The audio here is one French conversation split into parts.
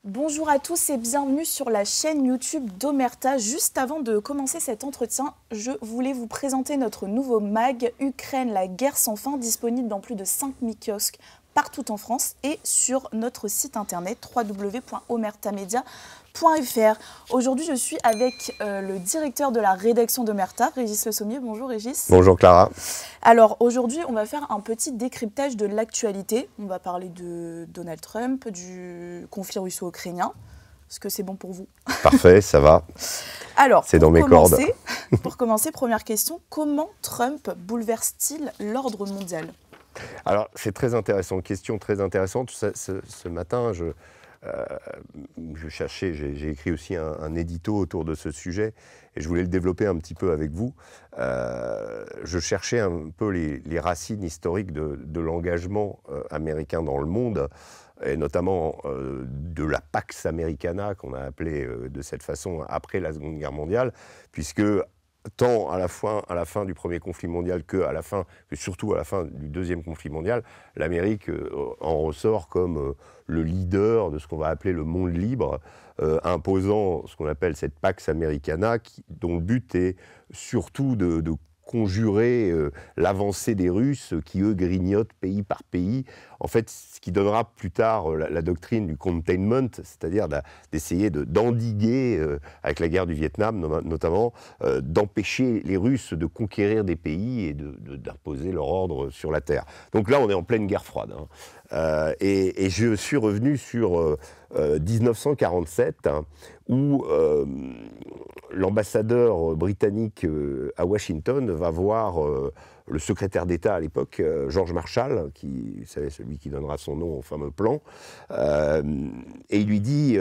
Bonjour à tous et bienvenue sur la chaîne YouTube d'Omerta. Juste avant de commencer cet entretien, je voulais vous présenter notre nouveau mag Ukraine, la guerre sans fin, disponible dans plus de 5000 kiosques partout en France et sur notre site internet www.omertamedia.fr. Aujourd'hui, je suis avec le directeur de la rédaction d'Omerta, Régis Le Sommier. Bonjour Régis. Bonjour Clara. Alors aujourd'hui, on va faire un petit décryptage de l'actualité. On va parler de Donald Trump, du conflit russo-ukrainien. Est-ce que c'est bon pour vous? Parfait, ça va. Alors, c'est dans mes cordes. Pour commencer, première question, comment Trump bouleverse-t-il l'ordre mondial? Alors, c'est très intéressant, question très intéressante. Ce matin, je cherchais, j'ai écrit aussi un édito autour de ce sujet et je voulais le développer un petit peu avec vous. Je cherchais un peu les racines historiques de l'engagement américain dans le monde, et notamment de la Pax Americana, qu'on a appelée de cette façon après la Seconde Guerre mondiale, puisque tant à la fin du premier conflit mondial que surtout à la fin du deuxième conflit mondial, l'Amérique en ressort comme le leader de ce qu'on va appeler le monde libre, imposant ce qu'on appelle cette Pax Americana, dont le but est surtout de conjurer l'avancée des Russes qui, eux, grignotent pays par pays. En fait, ce qui donnera plus tard la doctrine du containment, c'est-à-dire d'essayer d'endiguer, avec la guerre du Vietnam notamment, d'empêcher les Russes de conquérir des pays et d'imposer leur ordre sur la terre. Donc là, on est en pleine guerre froide. Et je suis revenu sur 1947, où l'ambassadeur britannique à Washington va voir le secrétaire d'État à l'époque, George Marshall, qui, vous savez, celui qui donnera son nom au fameux plan, et il lui dit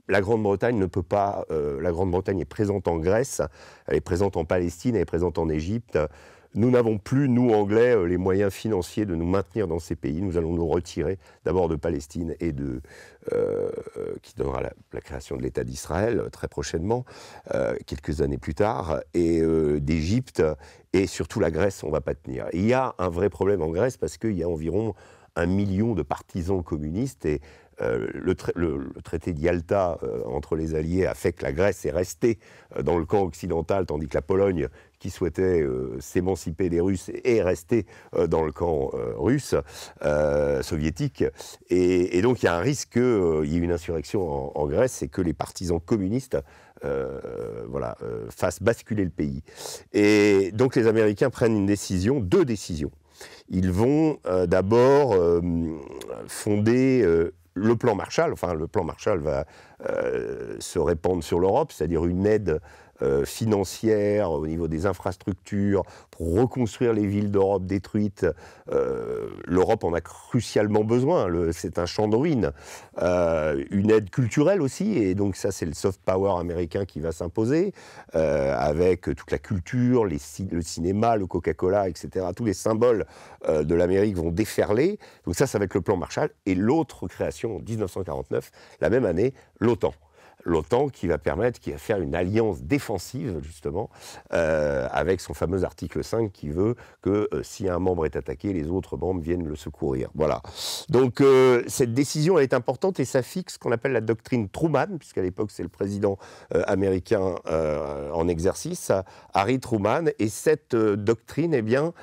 la Grande-Bretagne ne peut pas, la Grande-Bretagne est présente en Grèce, elle est présente en Palestine, elle est présente en Égypte. Nous n'avons plus, nous Anglais, les moyens financiers de nous maintenir dans ces pays. Nous allons nous retirer d'abord de Palestine et qui donnera la création de l'État d'Israël très prochainement, quelques années plus tard, et d'Égypte, et surtout la Grèce, on ne va pas tenir. Et il y a un vrai problème en Grèce parce qu'il y a environ 1 million de partisans communistes et le traité d'Yalta entre les Alliés a fait que la Grèce est restée dans le camp occidental, tandis que la Pologne, qui souhaitait s'émanciper des Russes, est restée dans le camp russe, soviétique. Et donc il y a un risque qu'il y ait une insurrection en Grèce et que les partisans communistes fassent basculer le pays. Et donc les Américains prennent deux décisions. Ils vont d'abord fonder le plan Marshall. Enfin, le plan Marshall va se répandre sur l'Europe, c'est-à-dire une aide financière au niveau des infrastructures pour reconstruire les villes d'Europe détruites. L'Europe en a crucialement besoin, c'est un champ de ruines. Une aide culturelle aussi, et donc ça c'est le soft power américain qui va s'imposer, avec toute la culture, le cinéma, le Coca-Cola, etc. Tous les symboles de l'Amérique vont déferler. Donc ça va être le plan Marshall. Et l'autre création en 1949, la même année, l'OTAN. L'OTAN qui va faire une alliance défensive, justement, avec son fameux article 5 qui veut que si un membre est attaqué, les autres membres viennent le secourir. Voilà. Donc cette décision elle est importante et ça fixe ce qu'on appelle la doctrine Truman, puisqu'à l'époque c'est le président américain en exercice, Harry Truman. Et cette doctrine, eh bien,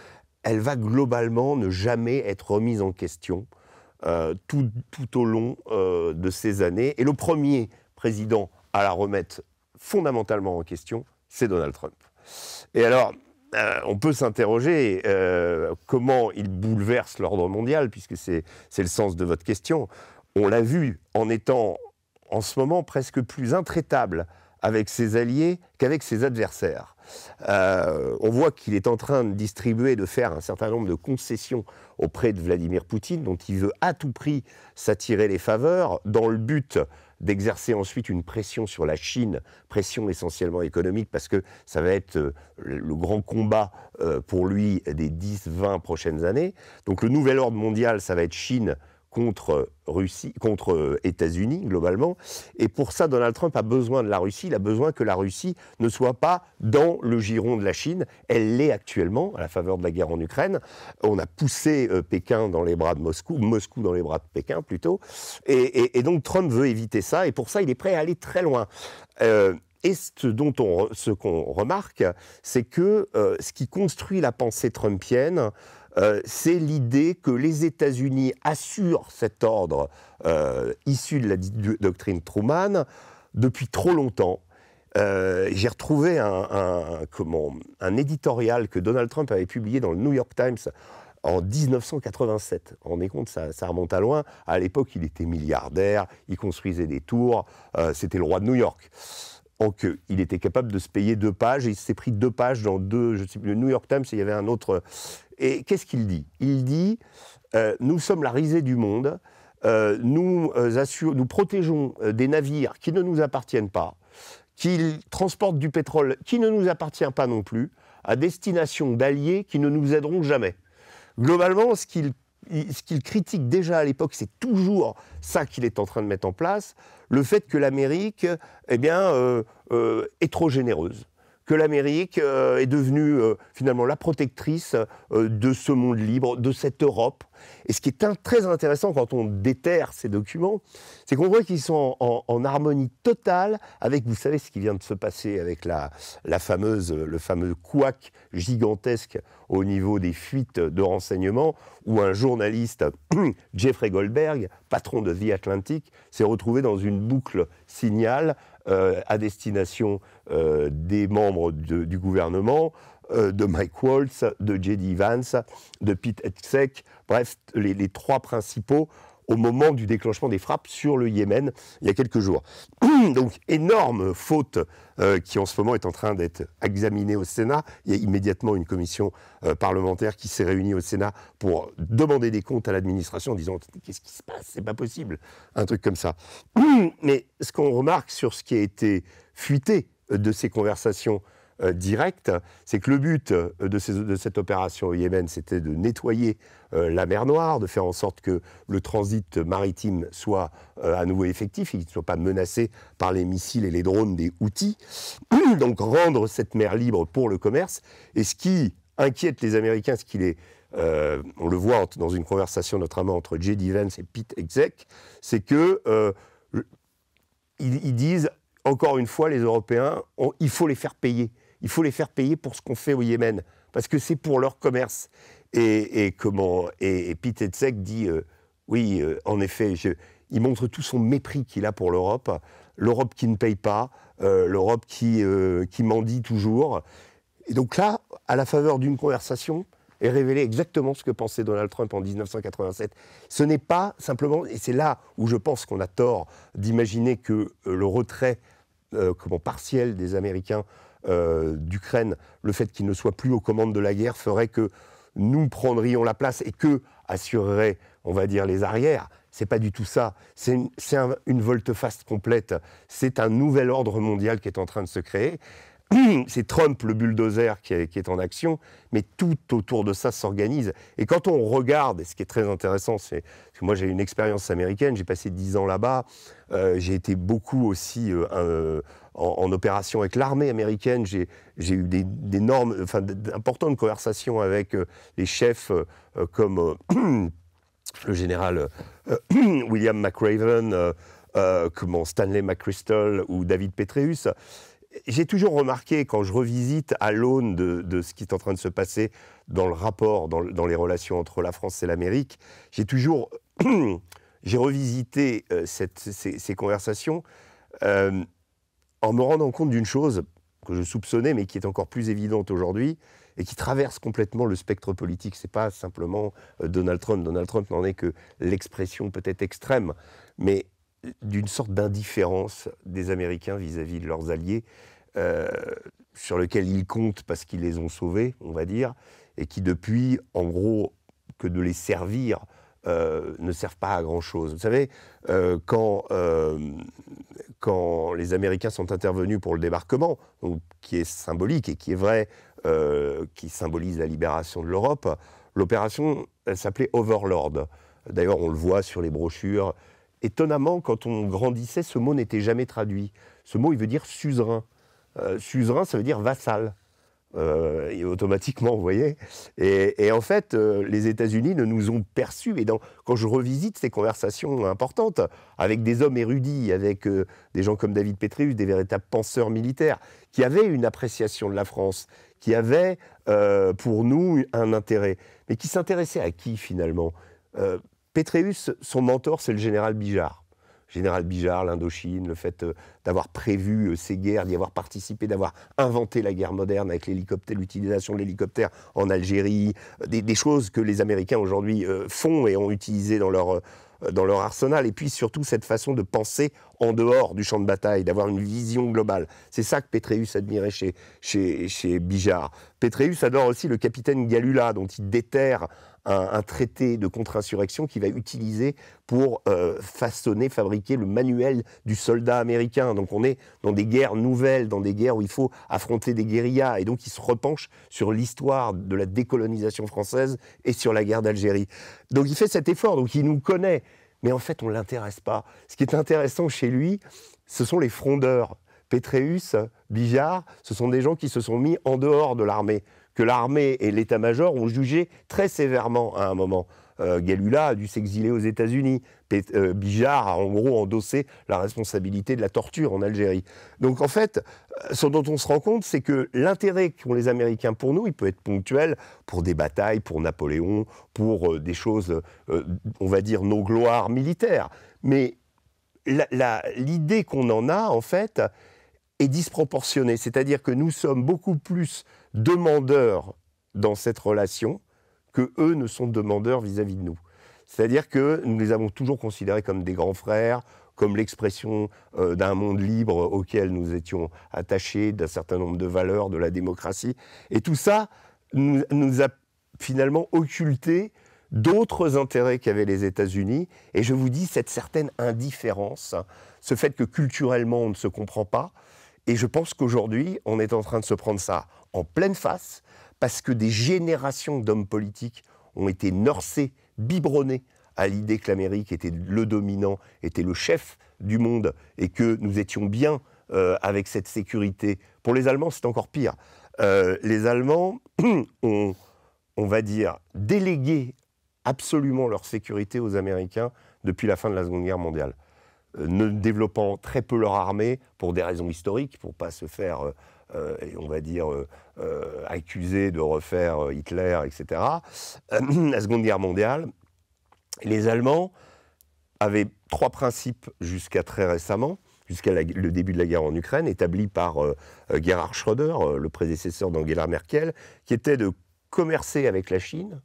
elle va globalement ne jamais être remise en question tout au long de ces années. Et le premier président à la remettre fondamentalement en question, c'est Donald Trump. Et alors, on peut s'interroger comment il bouleverse l'ordre mondial, puisque c'est le sens de votre question. On l'a vu en étant, en ce moment, presque plus intraitable avec ses alliés qu'avec ses adversaires. On voit qu'il est en train de distribuer, de faire un certain nombre de concessions auprès de Vladimir Poutine, dont il veut à tout prix s'attirer les faveurs, dans le but d'exercer ensuite une pression sur la Chine, pression essentiellement économique, parce que ça va être le grand combat pour lui des 10-20 prochaines années. Donc le nouvel ordre mondial, ça va être Chine contre États-Unis, globalement. Et pour ça, Donald Trump a besoin de la Russie. Il a besoin que la Russie ne soit pas dans le giron de la Chine. Elle l'est actuellement, à la faveur de la guerre en Ukraine. On a poussé Pékin dans les bras de Moscou, Moscou dans les bras de Pékin, plutôt. Et donc, Trump veut éviter ça. Et pour ça, il est prêt à aller très loin. Et ce qu'on remarque, c'est que ce qui construit la pensée trumpienne, c'est l'idée que les États-Unis assurent cet ordre issu de la doctrine Truman depuis trop longtemps. J'ai retrouvé un éditorial que Donald Trump avait publié dans le New York Times en 1987. On est compte, ça remonte à loin. À l'époque, il était milliardaire, il construisait des tours, c'était le roi de New York. Donc, il était capable de se payer 2 pages, et il s'est pris 2 pages dans le New York Times, et il y avait un autre. Et qu'est-ce qu'il dit? Il dit nous sommes la risée du monde, nous protégeons des navires qui ne nous appartiennent pas, qui transportent du pétrole qui ne nous appartient pas non plus, à destination d'alliés qui ne nous aideront jamais. Globalement, ce qu'il critique déjà à l'époque, c'est toujours ça qu'il est en train de mettre en place, le fait que l'Amérique est trop généreuse, que l'Amérique est devenue finalement la protectrice de ce monde libre, de cette Europe. Et ce qui est très intéressant quand on déterre ces documents, c'est qu'on voit qu'ils sont en harmonie totale avec, vous savez, ce qui vient de se passer avec le fameux couac gigantesque au niveau des fuites de renseignements, où un journaliste, Jeffrey Goldberg, patron de The Atlantic, s'est retrouvé dans une boucle Signal à destination des membres du gouvernement, de Mike Waltz, de J.D. Vance, de Pete Hegseth, bref, les 3 principaux au moment du déclenchement des frappes sur le Yémen, il y a quelques jours. Donc, énorme faute qui en ce moment est en train d'être examinée au Sénat. Il y a immédiatement une commission parlementaire qui s'est réunie au Sénat pour demander des comptes à l'administration en disant « Qu'est-ce qui se passe? C'est pas possible !» Un truc comme ça. Mais ce qu'on remarque sur ce qui a été fuité de ces conversations directes, c'est que le but de cette opération au Yémen, c'était de nettoyer la mer Noire, de faire en sorte que le transit maritime soit à nouveau effectif, qu'il ne soit pas menacé par les missiles et les drones des Houthis, donc rendre cette mer libre pour le commerce. Et ce qui inquiète les Américains, on le voit dans une conversation notamment entre J.D. Vance et Pete Hegseth, c'est que ils disent, encore une fois, les Européens, il faut les faire payer. Il faut les faire payer pour ce qu'on fait au Yémen, parce que c'est pour leur commerce. Et Pete Hegseth dit, oui, en effet, il montre tout son mépris qu'il a pour l'Europe qui ne paye pas, l'Europe qui mendie toujours. Et donc là, à la faveur d'une conversation, est révélé exactement ce que pensait Donald Trump en 1987. Ce n'est pas simplement, et c'est là où je pense qu'on a tort d'imaginer que le retrait partiel des Américains d'Ukraine, le fait qu'ils ne soient plus aux commandes de la guerre, ferait que nous prendrions la place et qu'eux assureraient, on va dire, les arrières. C'est pas du tout ça. C'est une volte-face complète. C'est un nouvel ordre mondial qui est en train de se créer. C'est Trump, le bulldozer, qui est en action, mais tout autour de ça s'organise. Et quand on regarde, et ce qui est très intéressant, c'est que moi j'ai une expérience américaine, j'ai passé 10 ans là-bas, j'ai été beaucoup aussi en opération avec l'armée américaine, j'ai eu d'importantes conversations avec les chefs comme le général William McRaven, Stanley McChrystal ou David Petraeus. J'ai toujours remarqué, quand je revisite à l'aune de ce qui est en train de se passer dans le rapport, dans les relations entre la France et l'Amérique, j'ai revisité ces conversations en me rendant compte d'une chose que je soupçonnais, mais qui est encore plus évidente aujourd'hui, et qui traverse complètement le spectre politique. Ce n'est pas simplement Donald Trump. Donald Trump n'en est que l'expression peut-être extrême, mais d'une sorte d'indifférence des Américains vis-à-vis de leurs alliés, sur lesquels ils comptent parce qu'ils les ont sauvés, on va dire, et qui depuis, en gros, que de les servir, ne servent pas à grand-chose. Vous savez, quand les Américains sont intervenus pour le débarquement, donc, qui est symbolique et qui est vrai, qui symbolise la libération de l'Europe, l'opération s'appelait Overlord. D'ailleurs, on le voit sur les brochures. Étonnamment, quand on grandissait, ce mot n'était jamais traduit. Ce mot, il veut dire suzerain. Suzerain, ça veut dire vassal. Et automatiquement, vous voyez. Et en fait, les États-Unis ne nous ont perçus. Et quand je revisite ces conversations importantes avec des hommes érudits, avec des gens comme David Petraeus, des véritables penseurs militaires, qui avaient une appréciation de la France, qui avaient pour nous un intérêt, mais qui s'intéressaient à qui finalement Petraeus, son mentor, c'est le général Bijard. Général Bijard, l'Indochine, le fait d'avoir prévu ces guerres, d'y avoir participé, d'avoir inventé la guerre moderne avec l'utilisation de l'hélicoptère en Algérie, des choses que les Américains aujourd'hui font et ont utilisées dans leur arsenal. Et puis surtout cette façon de penser en dehors du champ de bataille, d'avoir une vision globale. C'est ça que Petraeus admirait chez Bijard. Petraeus adore aussi le capitaine Galula, dont il déterre un traité de contre-insurrection qu'il va utiliser pour fabriquer le manuel du soldat américain. Donc on est dans des guerres nouvelles, dans des guerres où il faut affronter des guérillas. Et donc il se repenche sur l'histoire de la décolonisation française et sur la guerre d'Algérie. Donc il fait cet effort, donc il nous connaît. Mais en fait, on ne l'intéresse pas. Ce qui est intéressant chez lui, ce sont les frondeurs. Petraeus, Bijard, ce sont des gens qui se sont mis en dehors de l'armée, que l'armée et l'état-major ont jugé très sévèrement à un moment. Galula a dû s'exiler aux États-Unis. Bijard a en gros endossé la responsabilité de la torture en Algérie. Donc en fait, ce dont on se rend compte, c'est que l'intérêt qu'ont les Américains pour nous, il peut être ponctuel pour des batailles, pour Napoléon, pour des choses, on va dire, nos gloires militaires. Mais l'idée qu'on en a, en fait, est disproportionnée. C'est-à-dire que nous sommes beaucoup plus demandeurs dans cette relation que eux ne sont demandeurs vis-à-vis de nous. C'est-à-dire que nous les avons toujours considérés comme des grands frères, comme l'expression d'un monde libre auquel nous étions attachés, d'un certain nombre de valeurs, de la démocratie. Et tout ça nous a finalement occulté d'autres intérêts qu'avaient les États-Unis. Et je vous dis, cette certaine indifférence, ce fait que culturellement on ne se comprend pas. Et je pense qu'aujourd'hui, on est en train de se prendre ça en pleine face, parce que des générations d'hommes politiques ont été nursés, biberonnés à l'idée que l'Amérique était le dominant, était le chef du monde, et que nous étions bien avec cette sécurité. Pour les Allemands, c'est encore pire. Les Allemands ont, on va dire, délégué absolument leur sécurité aux Américains depuis la fin de la Seconde Guerre mondiale. Ne développant très peu leur armée pour des raisons historiques, pour ne pas se faire, on va dire, accuser de refaire Hitler, etc. La Seconde Guerre mondiale, les Allemands avaient 3 principes jusqu'à très récemment, jusqu'à le début de la guerre en Ukraine, établis par Gerhard Schröder, le prédécesseur d'Angela Merkel, qui était de commercer avec la Chine,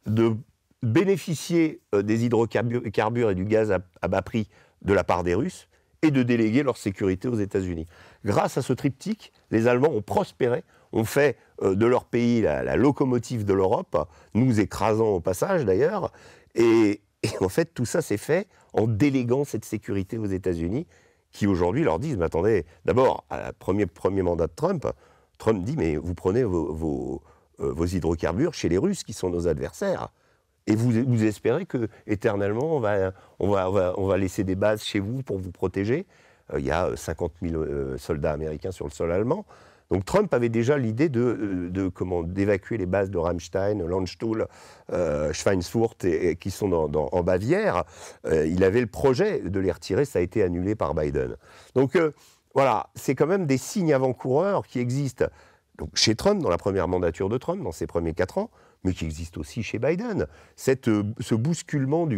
de bénéficier des hydrocarbures et du gaz à bas prix de la part des Russes et de déléguer leur sécurité aux États-Unis. Grâce à ce triptyque, les Allemands ont prospéré, ont fait de leur pays la locomotive de l'Europe, nous écrasant au passage d'ailleurs, et en fait tout ça s'est fait en déléguant cette sécurité aux États-Unis, qui aujourd'hui leur disent, mais attendez, d'abord, à premier mandat de Trump dit, mais vous prenez vos hydrocarbures chez les Russes qui sont nos adversaires. Et vous espérez que éternellement on va laisser des bases chez vous pour vous protéger. Il y a 50 000 soldats américains sur le sol allemand. Donc Trump avait déjà l'idée d'évacuer les bases de Ramstein, Landstuhl, Schweinfurt qui sont en Bavière. Il avait le projet de les retirer, ça a été annulé par Biden. Donc voilà, c'est quand même des signes avant-coureurs qui existent. Donc, chez Trump, dans la première mandature de Trump, dans ses premiers 4 ans, mais qui existe aussi chez Biden. Ce bousculement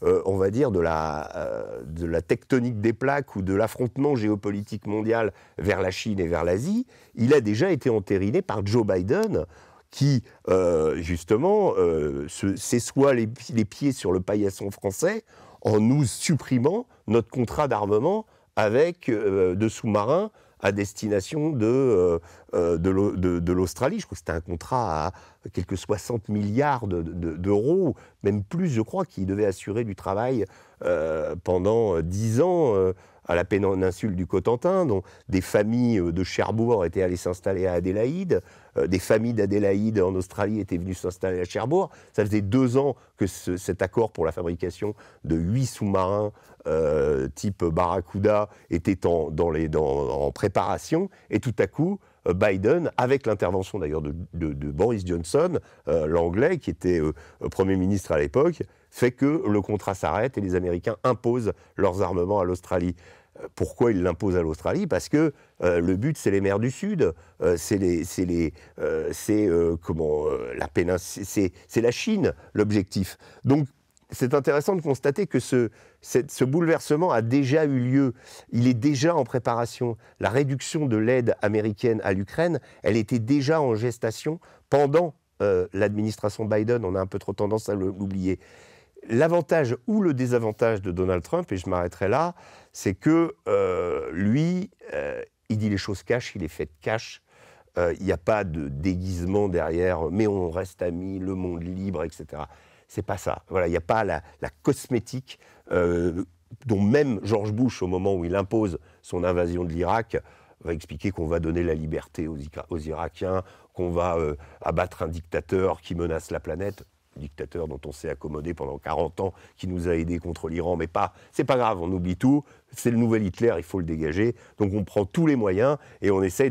on va dire, de la tectonique des plaques ou de l'affrontement géopolitique mondial vers la Chine et vers l'Asie, il a déjà été entériné par Joe Biden, qui, justement, s'essoie les pieds sur le paillasson français en nous supprimant notre contrat d'armement avec de sous-marins à destination de l'Australie. Je crois que c'était un contrat à quelques 60 milliards d'euros, même plus, je crois, qui devait assurer du travail pendant 10 ans à la péninsule du Cotentin, dont des familles de Cherbourg étaient allées s'installer à Adélaïde. des familles d'Adélaïde en Australie étaient venues s'installer à Cherbourg. Ça faisait 2 ans que cet accord pour la fabrication de 8 sous-marins type Barracuda était en préparation. Et tout à coup, Biden, avec l'intervention d'ailleurs de Boris Johnson, l'anglais, qui était Premier ministre à l'époque, fait que le contrat s'arrête et les Américains imposent leurs armements à l'Australie. Pourquoi ils l'imposent à l'Australie? Parce que le but, c'est les mers du Sud, c'est la Chine, l'objectif. Donc, c'est intéressant de constater que ce bouleversement a déjà eu lieu. Il est déjà en préparation. La réduction de l'aide américaine à l'Ukraine, elle était déjà en gestation pendant l'administration Biden. On a un peu trop tendance à l'oublier. L'avantage ou le désavantage de Donald Trump, et je m'arrêterai là, c'est que lui, il dit les choses cash, il les fait cash. Il n'y a pas de déguisement derrière, mais on reste amis, le monde libre, etc. C'est pas ça. Voilà, il n'y a pas la cosmétique dont même George Bush, au moment où il impose son invasion de l'Irak, va expliquer qu'on va donner la liberté aux Irakiens, qu'on va abattre un dictateur qui menace la planète. Dictateur dont on s'est accommodé pendant 40 ans, qui nous a aidés contre l'Iran, mais c'est pas grave, on oublie tout, c'est le nouvel Hitler, il faut le dégager, donc on prend tous les moyens et on essaye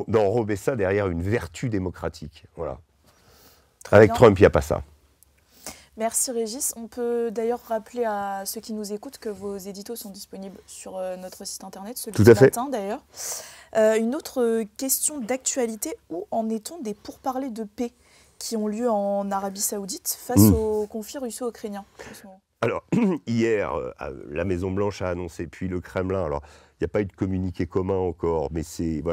d'enrober ça derrière une vertu démocratique. Voilà. Avec Trump, il n'y a pas ça. Merci Régis. On peut d'ailleurs rappeler à ceux qui nous écoutent que vos éditos sont disponibles sur notre site internet, celui du matin d'ailleurs. Une autre question d'actualité, où en est-on des pourparlers de paix qui ont lieu en Arabie Saoudite face au conflit russo-ukrainien? Alors, hier, la Maison-Blanche a annoncé, puis le Kremlin, alors il n'y a pas eu de communiqué commun encore, mais c'est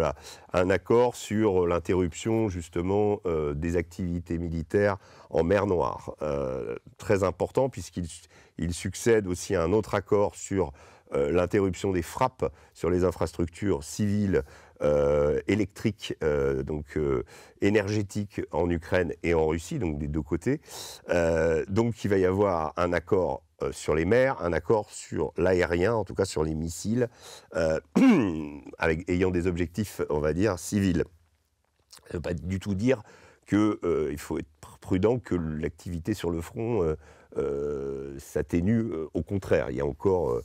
un accord sur l'interruption justement des activités militaires en mer Noire. Très important puisqu'il succède aussi à un autre accord sur l'interruption des frappes sur les infrastructures civiles électriques, énergétiques en Ukraine et en Russie, donc des deux côtés. Donc il va y avoir un accord sur les mers, un accord sur l'aérien, en tout cas sur les missiles, ayant des objectifs, on va dire, civils. Ça ne veut pas du tout dire qu'il faut être prudent que l'activité sur le front s'atténue. Au contraire, il y a encore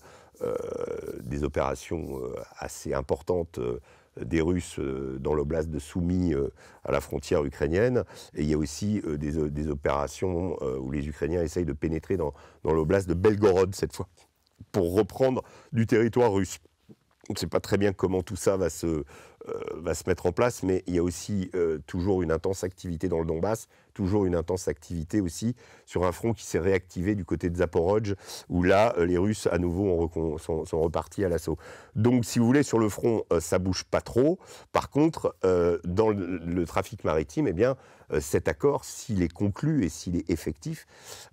des opérations assez importantes des Russes dans l'oblast de Soumy à la frontière ukrainienne. Et il y a aussi des opérations où les Ukrainiens essayent de pénétrer dans l'oblast de Belgorod, cette fois, pour reprendre du territoire russe. On ne sait pas très bien comment tout ça va se mettre en place, mais il y a aussi toujours une intense activité dans le Donbass, toujours une intense activité aussi sur un front qui s'est réactivé du côté de Zaporozhye, où là, les Russes, à nouveau, sont repartis à l'assaut. Donc, si vous voulez, sur le front, ça ne bouge pas trop. Par contre, dans le trafic maritime, eh bien, cet accord, s'il est conclu et s'il est effectif,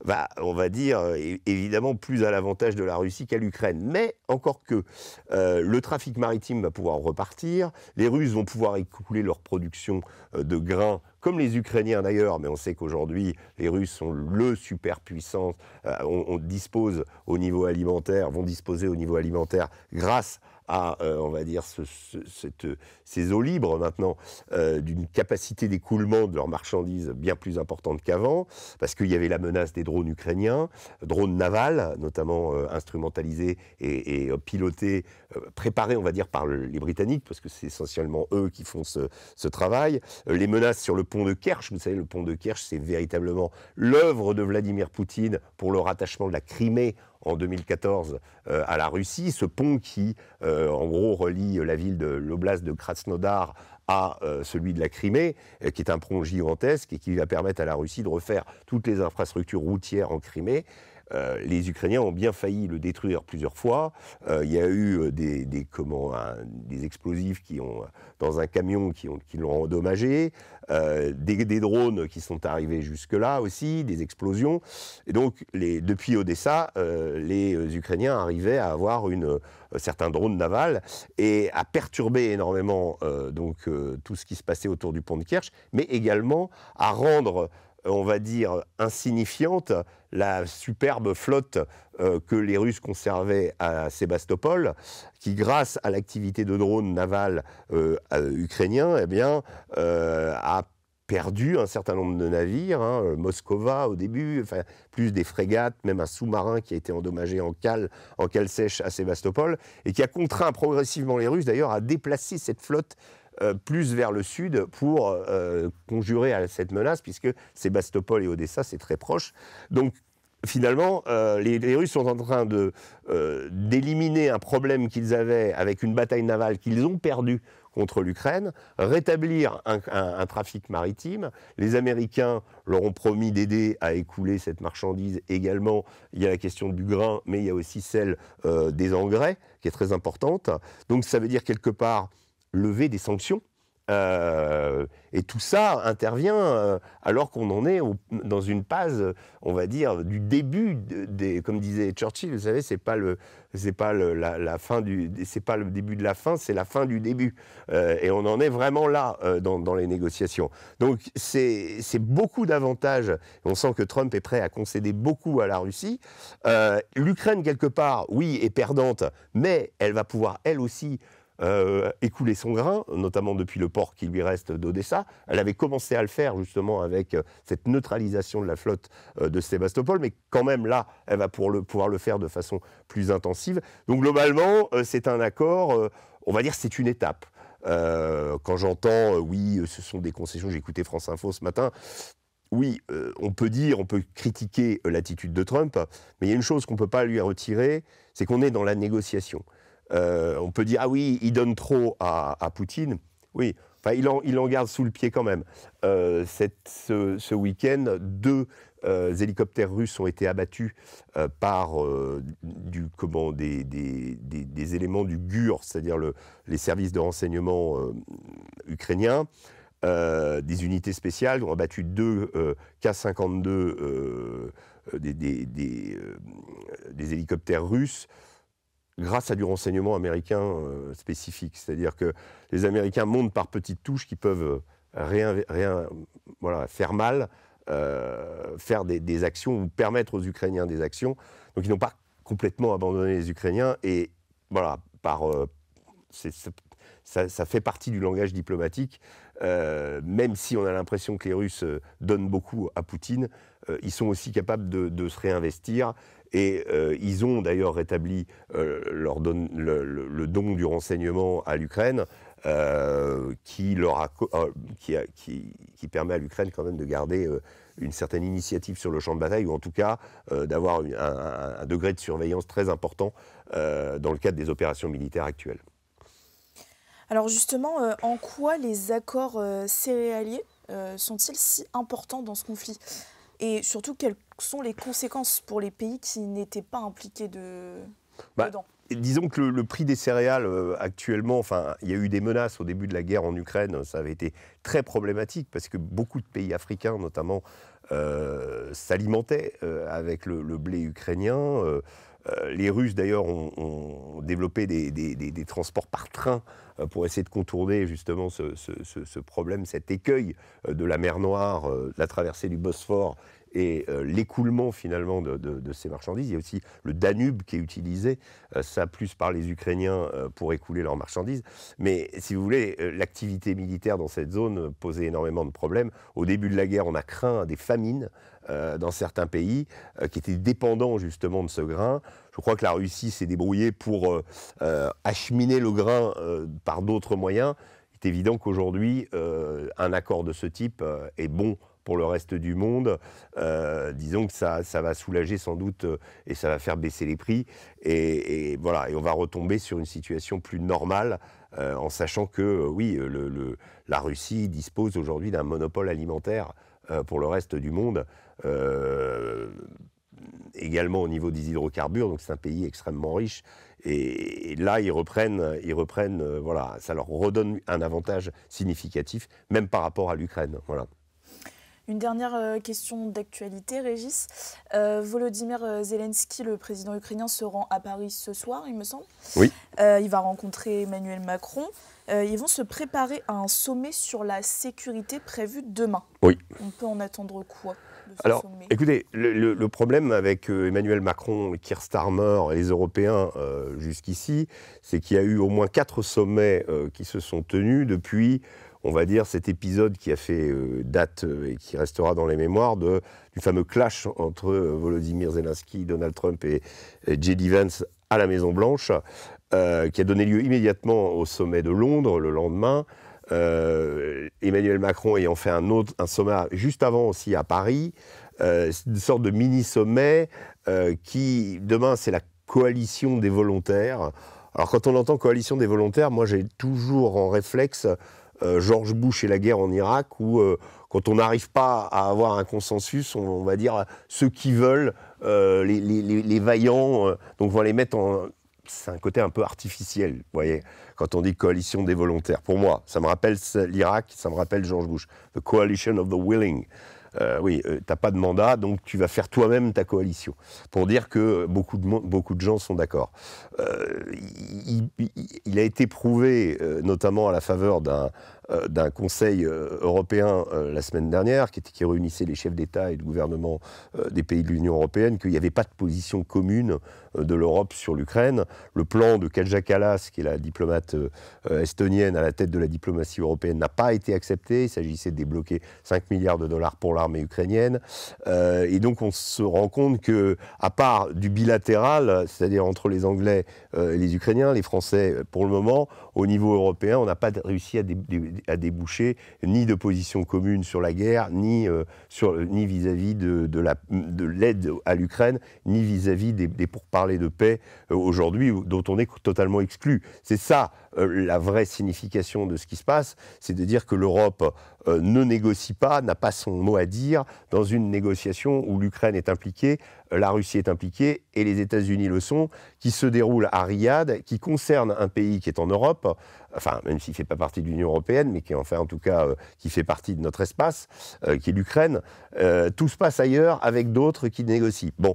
va, on va dire, évidemment, plus à l'avantage de la Russie qu'à l'Ukraine. Mais, encore que, le trafic maritime va pouvoir repartir, les Russes vont pouvoir écouler leur production de grains, comme les Ukrainiens d'ailleurs, mais on sait qu'aujourd'hui, les Russes sont le superpuissance, on dispose au niveau alimentaire, vont disposer au niveau alimentaire grâce à, on va dire, ces eaux libres maintenant, d'une capacité d'écoulement de leurs marchandises bien plus importante qu'avant, parce qu'il y avait la menace des drones ukrainiens, drones navals, notamment instrumentalisés et pilotés, préparés, on va dire, par les Britanniques, parce que c'est essentiellement eux qui font ce travail. Les menaces sur le pont de Kerch, vous savez, le pont de Kerch, c'est véritablement l'œuvre de Vladimir Poutine pour le rattachement de la Crimée en 2014 à la Russie, ce pont qui, en gros, relie la ville de l'oblast de Krasnodar à celui de la Crimée, qui est un pont gigantesque et qui va permettre à la Russie de refaire toutes les infrastructures routières en Crimée. Les Ukrainiens ont bien failli le détruire plusieurs fois. Il y a eu des explosifs dans un camion qui l'ont endommagé, des drones qui sont arrivés jusque-là aussi, des explosions. Et donc, depuis Odessa, les Ukrainiens arrivaient à avoir certains drones navals et à perturber énormément tout ce qui se passait autour du pont de Kerch, mais également à rendre on va dire, insignifiante la superbe flotte que les Russes conservaient à Sébastopol, qui, grâce à l'activité de drones navals ukrainiens, eh bien, a perdu un certain nombre de navires, hein, Moskova au début, enfin, plus des frégates, même un sous-marin qui a été endommagé en cale sèche à Sébastopol, et qui a contraint progressivement les Russes d'ailleurs à déplacer cette flotte plus vers le sud pour conjurer à cette menace, puisque Sébastopol et Odessa, c'est très proche. Donc, finalement, les Russes sont en train d'éliminer un problème qu'ils avaient avec une bataille navale qu'ils ont perdue contre l'Ukraine, rétablir un trafic maritime. Les Américains leur ont promis d'aider à écouler cette marchandise également. Il y a la question du grain, mais il y a aussi celle des engrais, qui est très importante. Donc ça veut dire quelque part lever des sanctions. Et tout ça intervient alors qu'on en est dans une phase, on va dire, du début comme disait Churchill, vous savez, c'est pas le début de la fin, c'est la fin du début. Et on en est vraiment là dans les négociations. Donc c'est beaucoup d'avantages. On sent que Trump est prêt à concéder beaucoup à la Russie. L'Ukraine, quelque part, oui, est perdante, mais elle va pouvoir, elle aussi, écouler son grain, notamment depuis le port qui lui reste d'Odessa. Elle avait commencé à le faire justement avec cette neutralisation de la flotte de Sébastopol, mais quand même là, elle va pouvoir le faire de façon plus intensive. Donc globalement, c'est un accord, on va dire c'est une étape. Quand j'entends, oui, ce sont des concessions, j'ai écouté France Info ce matin, oui, on peut critiquer l'attitude de Trump, mais il y a une chose qu'on ne peut pas lui retirer, c'est qu'on est dans la négociation. On peut dire, ah oui, il donne trop à Poutine. Oui, enfin, il en garde sous le pied quand même. Ce week-end, 2 hélicoptères russes ont été abattus par des éléments du GUR, c'est-à-dire les services de renseignement ukrainiens. Des unités spéciales ont abattu 2 K-52 des hélicoptères russes, grâce à du renseignement américain spécifique. C'est-à-dire que les Américains montent par petites touches qui peuvent faire mal, faire des actions ou permettre aux Ukrainiens des actions. Donc ils n'ont pas complètement abandonné les Ukrainiens. Et voilà, ça fait partie du langage diplomatique. Même si on a l'impression que les Russes donnent beaucoup à Poutine, ils sont aussi capables de se réinvestir. Et ils ont d'ailleurs rétabli le don du renseignement à l'Ukraine, qui permet à l'Ukraine quand même de garder une certaine initiative sur le champ de bataille, ou en tout cas d'avoir un degré de surveillance très important dans le cadre des opérations militaires actuelles. Alors justement, en quoi les accords céréaliers sont-ils si importants dans ce conflit ? Et surtout, quelles sont les conséquences pour les pays qui n'étaient pas impliqués dedans ? Disons que le prix des céréales actuellement, enfin, il y a eu des menaces au début de la guerre en Ukraine, ça avait été très problématique parce que beaucoup de pays africains notamment s'alimentaient avec le blé ukrainien. Les Russes d'ailleurs ont développé des transports par train pour essayer de contourner justement ce problème, cet écueil de la mer Noire, la traversée du Bosphore et l'écoulement finalement de ces marchandises. Il y a aussi le Danube qui est utilisé, ça plus par les Ukrainiens pour écouler leurs marchandises. Mais si vous voulez, l'activité militaire dans cette zone posait énormément de problèmes. Au début de la guerre, on a craint des famines dans certains pays qui étaient dépendants justement de ce grain. Je crois que la Russie s'est débrouillée pour acheminer le grain par d'autres moyens. Il est évident qu'aujourd'hui, un accord de ce type est bon pour le reste du monde. Disons que ça va soulager sans doute et ça va faire baisser les prix. Et voilà, et on va retomber sur une situation plus normale en sachant que, oui, la Russie dispose aujourd'hui d'un monopole alimentaire pour le reste du monde. Également au niveau des hydrocarbures, donc c'est un pays extrêmement riche. Et là, ils reprennent, voilà, ça leur redonne un avantage significatif, même par rapport à l'Ukraine. Voilà. Une dernière question d'actualité, Régis. Volodymyr Zelensky, le président ukrainien, se rend à Paris ce soir, il me semble. Oui. Il va rencontrer Emmanuel Macron. Ils vont se préparer à un sommet sur la sécurité prévu demain. Oui. On peut en attendre quoi de ce Alors, sommet ? écoutez, le problème avec Emmanuel Macron, Keir Starmer et les Européens jusqu'ici, c'est qu'il y a eu au moins 4 sommets qui se sont tenus depuis, on va dire, cet épisode qui a fait date et qui restera dans les mémoires du fameux clash entre Volodymyr Zelensky, Donald Trump et J.D. Vance à la Maison-Blanche, qui a donné lieu immédiatement au sommet de Londres le lendemain. Emmanuel Macron ayant fait un sommet juste avant aussi à Paris, une sorte de mini-sommet qui, demain, c'est la coalition des volontaires. Alors quand on entend coalition des volontaires, moi j'ai toujours en réflexe George Bush et la guerre en Irak, où quand on n'arrive pas à avoir un consensus, on va dire ceux qui veulent, les vaillants, donc on va les mettre en... C'est un côté un peu artificiel, vous voyez, quand on dit coalition des volontaires. Pour moi, ça me rappelle l'Irak, ça me rappelle George Bush. The coalition of the willing. Oui, t'as pas de mandat, donc tu vas faire toi-même ta coalition. Pour dire que beaucoup de gens sont d'accord. Il a été prouvé, notamment à la faveur d'un Conseil européen la semaine dernière, qui réunissait les chefs d'État et de gouvernement des pays de l'Union européenne, qu'il n'y avait pas de position commune de l'Europe sur l'Ukraine. Le plan de Kaja Kallas, qui est la diplomate estonienne à la tête de la diplomatie européenne, n'a pas été accepté. Il s'agissait de débloquer 5 milliards de dollars pour l'armée ukrainienne. Et donc on se rend compte qu'à part du bilatéral, c'est-à-dire entre les Anglais et les Ukrainiens, les Français, pour le moment, au niveau européen, on n'a pas réussi à déboucher ni de position commune sur la guerre, ni vis-à-vis de l'aide à l'Ukraine, ni vis-à-vis des pourparlers de paix aujourd'hui, dont on est totalement exclu. C'est ça la vraie signification de ce qui se passe, c'est de dire que l'Europe ne négocie pas, n'a pas son mot à dire dans une négociation où l'Ukraine est impliquée, la Russie est impliquée et les États-Unis le sont, qui se déroule à Riyad, qui concerne un pays qui est en Europe, enfin même s'il ne fait pas partie de l'Union européenne, mais qui en tout cas qui fait partie de notre espace, qui est l'Ukraine. Tout se passe ailleurs avec d'autres qui négocient. Bon,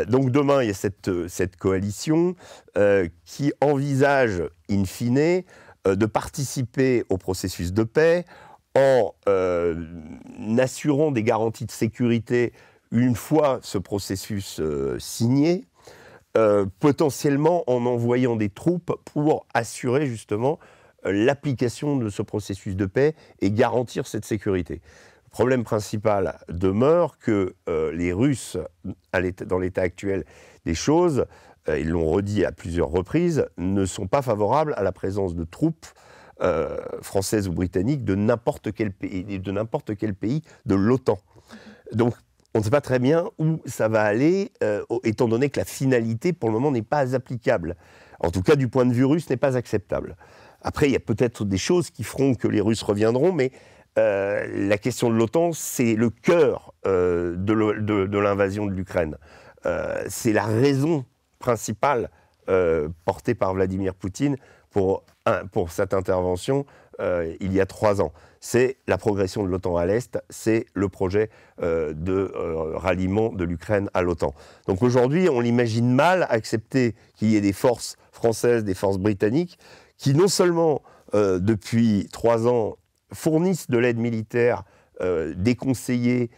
donc demain il y a cette coalition qui envisage in fine de participer au processus de paix en assurant des garanties de sécurité une fois ce processus signé, potentiellement en envoyant des troupes pour assurer justement l'application de ce processus de paix et garantir cette sécurité. Le problème principal demeure que les Russes, dans l'état actuel des choses, ils l'ont redit à plusieurs reprises, ne sont pas favorables à la présence de troupes françaises ou britanniques de n'importe quel pays de l'OTAN. Donc, on ne sait pas très bien où ça va aller, étant donné que la finalité, pour le moment, n'est pas applicable. En tout cas, du point de vue russe, n'est pas acceptable. Après, il y a peut-être des choses qui feront que les Russes reviendront, mais la question de l'OTAN, c'est le cœur de l'invasion de l'Ukraine. C'est la raison principale portée par Vladimir Poutine pour cette intervention il y a 3 ans. C'est la progression de l'OTAN à l'Est, c'est le projet de ralliement de l'Ukraine à l'OTAN. Donc aujourd'hui, on l'imagine mal accepter qu'il y ait des forces françaises, des forces britanniques, qui non seulement depuis 3 ans fournissent de l'aide militaire, des conseillers,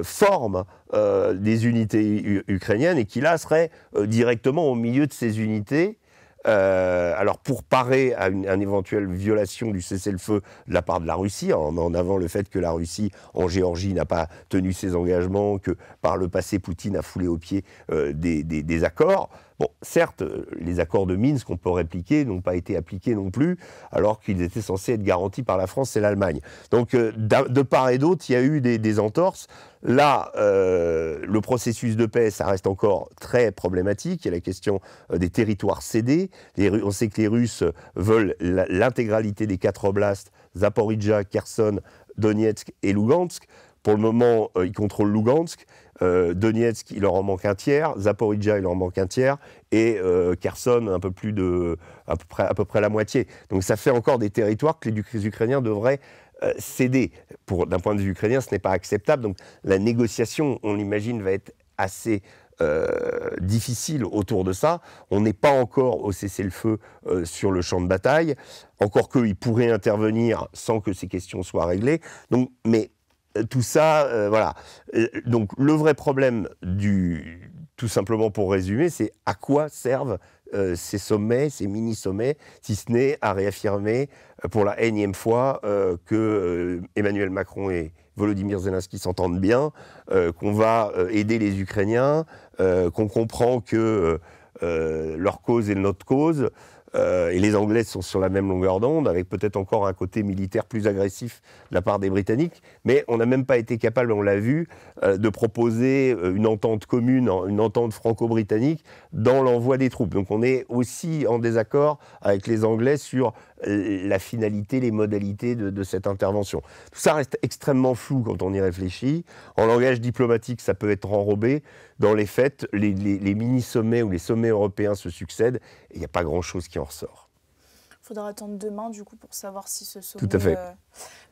forment des unités ukrainiennes et qui là seraient directement au milieu de ces unités. Alors pour parer à une éventuelle violation du cessez-le-feu de la part de la Russie, en avant le fait que la Russie en Géorgie n'a pas tenu ses engagements, que par le passé Poutine a foulé aux pieds des accords. Bon, certes, les accords de Minsk qu'on peut répliquer n'ont pas été appliqués non plus, alors qu'ils étaient censés être garantis par la France et l'Allemagne. Donc, de part et d'autre, il y a eu des entorses. Là, le processus de paix, ça reste encore très problématique. Il y a la question des territoires cédés. On sait que les Russes veulent l'intégralité des 4 oblasts, Zaporijjia, Kherson, Donetsk et Lugansk. Pour le moment, ils contrôlent Lugansk. Donetsk, il leur en manque un tiers. Zaporijjia, il leur en manque un tiers. Et Kherson, à peu près la moitié. Donc ça fait encore des territoires que les Ukrainiens devraient céder. D'un point de vue ukrainien, ce n'est pas acceptable. Donc la négociation, on l'imagine, va être assez difficile autour de ça. On n'est pas encore au cessez-le-feu sur le champ de bataille. Encore qu'ils pourraient intervenir sans que ces questions soient réglées. Donc, mais tout ça, voilà. Donc le vrai problème tout simplement pour résumer, c'est à quoi servent ces sommets, ces mini-sommets, si ce n'est à réaffirmer pour la énième fois que Emmanuel Macron et Volodymyr Zelensky s'entendent bien, qu'on va aider les Ukrainiens, qu'on comprend que leur cause est notre cause, et les Anglais sont sur la même longueur d'onde, avec peut-être encore un côté militaire plus agressif de la part des Britanniques, mais on n'a même pas été capable, on l'a vu, de proposer une entente commune, une entente franco-britannique dans l'envoi des troupes. Donc on est aussi en désaccord avec les Anglais sur la finalité, les modalités de cette intervention. Tout ça reste extrêmement flou quand on y réfléchit. En langage diplomatique, ça peut être enrobé. Dans les faits, les mini-sommets ou les sommets européens se succèdent et il n'y a pas grand-chose qui en ressort. Il faudra attendre demain, du coup, pour savoir si ce sommet... Tout à fait.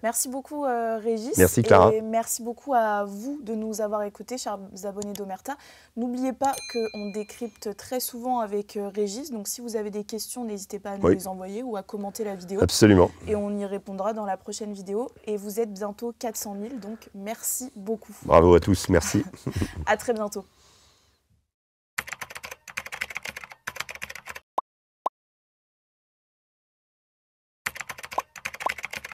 Merci beaucoup, Régis. Merci, Clara. Et merci beaucoup à vous de nous avoir écoutés, chers abonnés d'Omerta. N'oubliez pas qu'on décrypte très souvent avec Régis. Donc, si vous avez des questions, n'hésitez pas à nous les envoyer ou à commenter la vidéo. Absolument. Et on y répondra dans la prochaine vidéo. Et vous êtes bientôt 400 000, donc merci beaucoup. Bravo à tous, merci. À très bientôt.